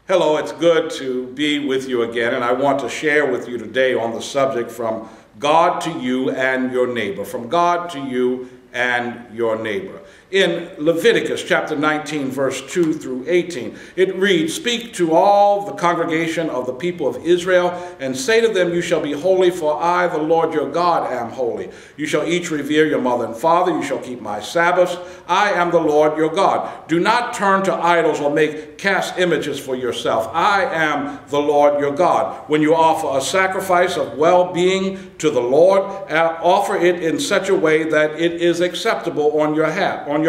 Hello, it's good to be with you again, and I want to share with you today on the subject from God to you and your neighbor. From God to you and your neighbor. In Leviticus chapter 19, verse 2 through 18, it reads, "Speak to all the congregation of the people of Israel, and say to them, you shall be holy, for I, the Lord your God, am holy. You shall each revere your mother and father. You shall keep my Sabbaths. I am the Lord your God. Do not turn to idols or make cast images for yourself. I am the Lord your God. When you offer a sacrifice of well-being to the Lord, offer it in such a way that it is acceptable on your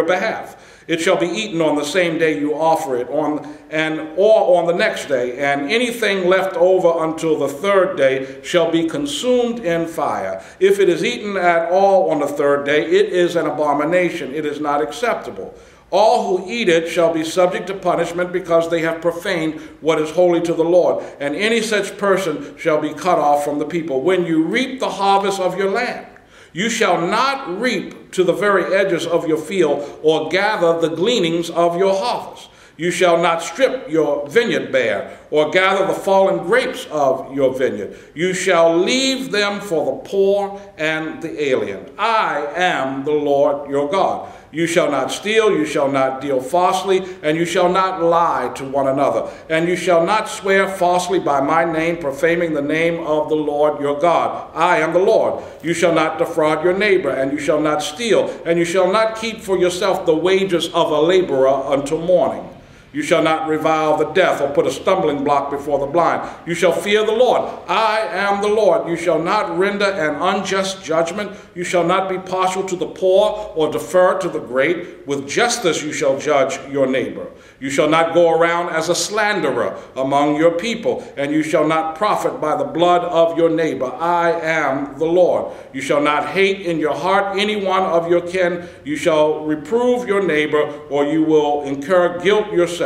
behalf. It shall be eaten on the same day you offer it, or on the next day, and anything left over until the third day shall be consumed in fire. If it is eaten at all on the third day, it is an abomination. It is not acceptable. All who eat it shall be subject to punishment because they have profaned what is holy to the Lord, and any such person shall be cut off from the people. When you reap the harvest of your land, you shall not reap to the very edges of your field or gather the gleanings of your harvest. You shall not strip your vineyard bare or gather the fallen grapes of your vineyard. You shall leave them for the poor and the alien. I am the Lord your God. You shall not steal, you shall not deal falsely, and you shall not lie to one another. And you shall not swear falsely by my name, profaning the name of the Lord your God. I am the Lord. You shall not defraud your neighbor, and you shall not steal, and you shall not keep for yourself the wages of a laborer until morning. You shall not revile the deaf or put a stumbling block before the blind. You shall fear the Lord. I am the Lord. You shall not render an unjust judgment. You shall not be partial to the poor or defer to the great. With justice you shall judge your neighbor. You shall not go around as a slanderer among your people, and you shall not profit by the blood of your neighbor. I am the Lord. You shall not hate in your heart any one of your kin. You shall reprove your neighbor, or you will incur guilt yourself.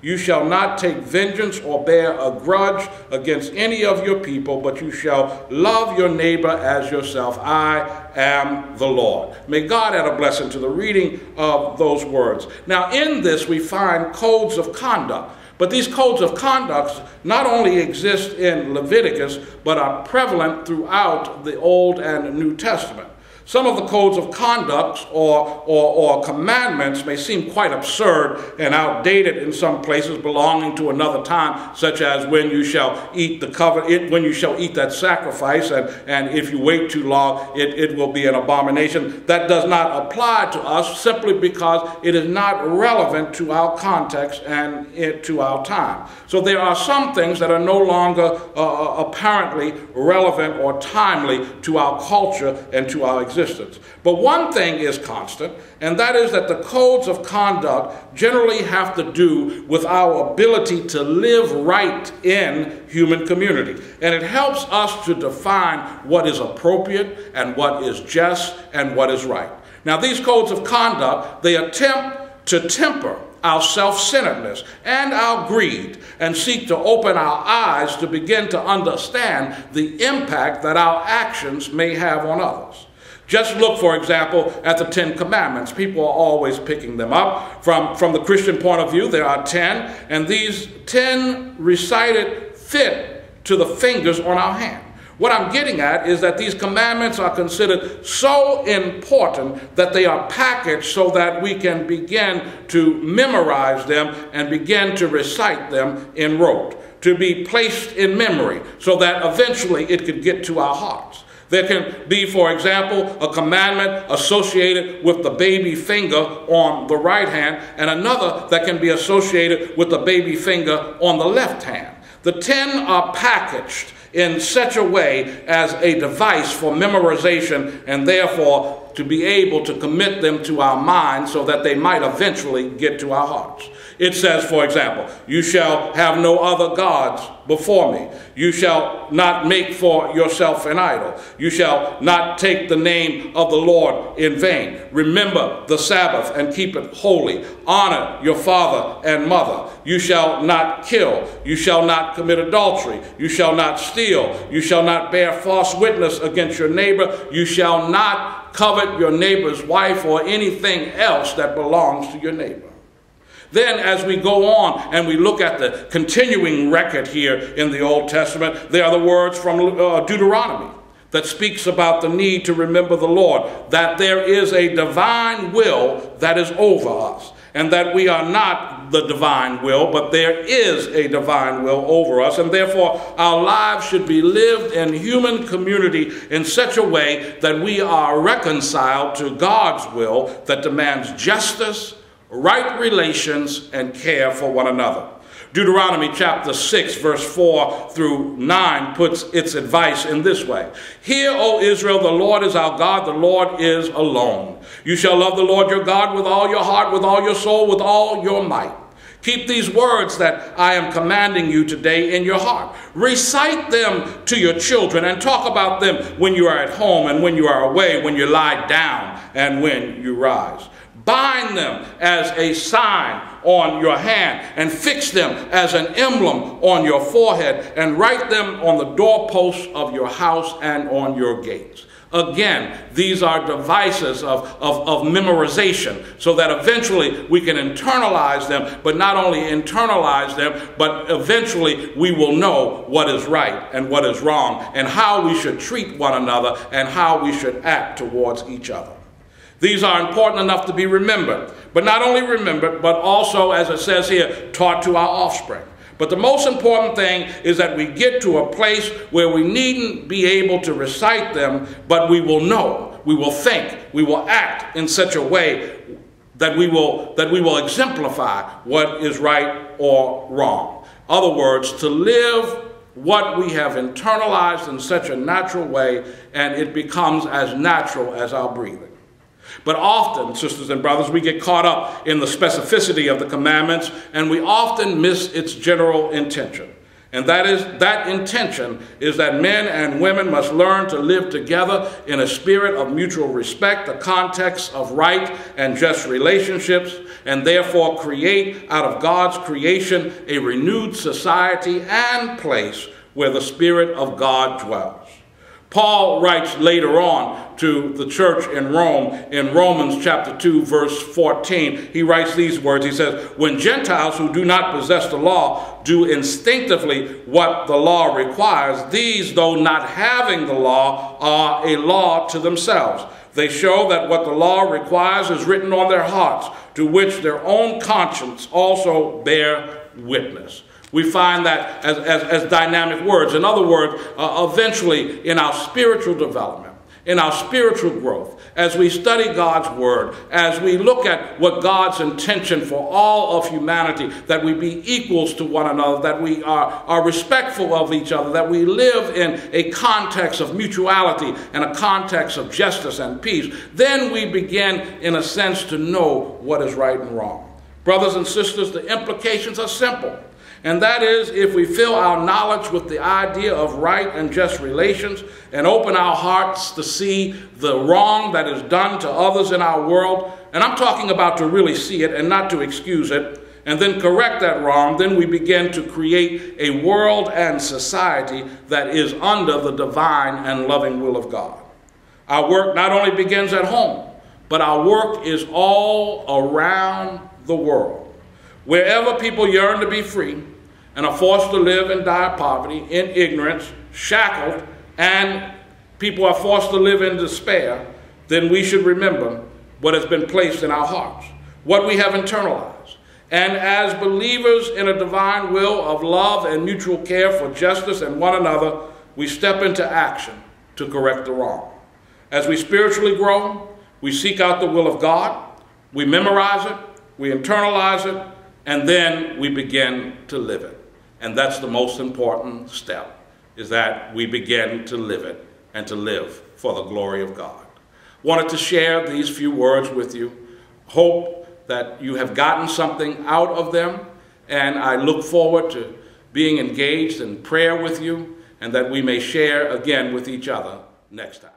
You shall not take vengeance or bear a grudge against any of your people, but you shall love your neighbor as yourself. I am the Lord." May God add a blessing to the reading of those words. Now, in this we find codes of conduct. But these codes of conduct not only exist in Leviticus, but are prevalent throughout the Old and New Testament. Some of the codes of conduct or commandments may seem quite absurd and outdated in some places, belonging to another time, such as when you shall eat when you shall eat that sacrifice, and if you wait too long, it will be an abomination. That does not apply to us simply because it is not relevant to our context and to our time. So there are some things that are no longer apparently relevant or timely to our culture and to our existence. But one thing is constant, and that is that the codes of conduct generally have to do with our ability to live right in human community. And it helps us to define what is appropriate and what is just and what is right. Now, these codes of conduct, they attempt to temper our self-centeredness and our greed, and seek to open our eyes to begin to understand the impact that our actions may have on others. Just look, for example, at the 10 Commandments. People are always picking them up. From the Christian point of view, there are 10, and these 10 recited fit to the fingers on our hand. What I'm getting at is that these commandments are considered so important that they are packaged so that we can begin to memorize them and begin to recite them in rote, to be placed in memory so that eventually it could get to our hearts. There can be, for example, a commandment associated with the baby finger on the right hand, and another that can be associated with the baby finger on the left hand. The 10 are packaged in such a way as a device for memorization, and therefore to be able to commit them to our minds so that they might eventually get to our hearts. It says, for example, you shall have no other gods before me. You shall not make for yourself an idol. You shall not take the name of the Lord in vain. Remember the Sabbath and keep it holy. Honor your father and mother. You shall not kill. You shall not commit adultery. You shall not steal. You shall not bear false witness against your neighbor. You shall not covet your neighbor's wife or anything else that belongs to your neighbor. Then as we go on and we look at the continuing record here in the Old Testament, there are the words from Deuteronomy that speaks about the need to remember the Lord, that there is a divine will that is over us, and that we are not the divine will, but there is a divine will over us, and therefore our lives should be lived in human community in such a way that we are reconciled to God's will that demands justice, right relations, and care for one another. Deuteronomy chapter 6, verse 4 through 9 puts its advice in this way. Hear, O Israel, the Lord is our God, the Lord is alone. You shall love the Lord your God with all your heart, with all your soul, with all your might. Keep these words that I am commanding you today in your heart. Recite them to your children and talk about them when you are at home and when you are away, when you lie down and when you rise. Bind them as a sign on your hand and fix them as an emblem on your forehead and write them on the doorposts of your house and on your gates. Again, these are devices of memorization so that eventually we can internalize them, but not only internalize them, but eventually we will know what is right and what is wrong and how we should treat one another and how we should act towards each other. These are important enough to be remembered, but not only remembered, but also, as it says here, taught to our offspring. But the most important thing is that we get to a place where we needn't be able to recite them, but we will know, we will think, we will act in such a way that we will exemplify what is right or wrong. In other words, to live what we have internalized in such a natural way, and it becomes as natural as our breathing. But often, sisters and brothers, we get caught up in the specificity of the commandments, and we often miss its general intention. And that intention is that men and women must learn to live together in a spirit of mutual respect, the context of right and just relationships, and therefore create out of God's creation a renewed society and place where the Spirit of God dwells. Paul writes later on to the church in Rome, in Romans chapter 2, verse 14, he writes these words. He says, when Gentiles who do not possess the law do instinctively what the law requires, these, though not having the law, are a law to themselves. They show that what the law requires is written on their hearts, to which their own conscience also bear witness. We find that as dynamic words. In other words, eventually in our spiritual development, in our spiritual growth, as we study God's word, as we look at what God's intention for all of humanity, that we be equals to one another, that we are respectful of each other, that we live in a context of mutuality and a context of justice and peace, then we begin, in a sense, to know what is right and wrong. Brothers and sisters, the implications are simple. And that is, if we fill our knowledge with the idea of right and just relations and open our hearts to see the wrong that is done to others in our world, and I'm talking about to really see it and not to excuse it, and then correct that wrong, then we begin to create a world and society that is under the divine and loving will of God. Our work not only begins at home, but our work is all around the world. Wherever people yearn to be free and are forced to live in dire poverty, in ignorance, shackled, and people are forced to live in despair, then we should remember what has been placed in our hearts, what we have internalized. And as believers in a divine will of love and mutual care for justice and one another, we step into action to correct the wrong. As we spiritually grow, we seek out the will of God, we memorize it, we internalize it, and then we begin to live it. And that's the most important step, is that we begin to live it and to live for the glory of God. Wanted to share these few words with you. Hope that you have gotten something out of them, and I look forward to being engaged in prayer with you, and that we may share again with each other next time.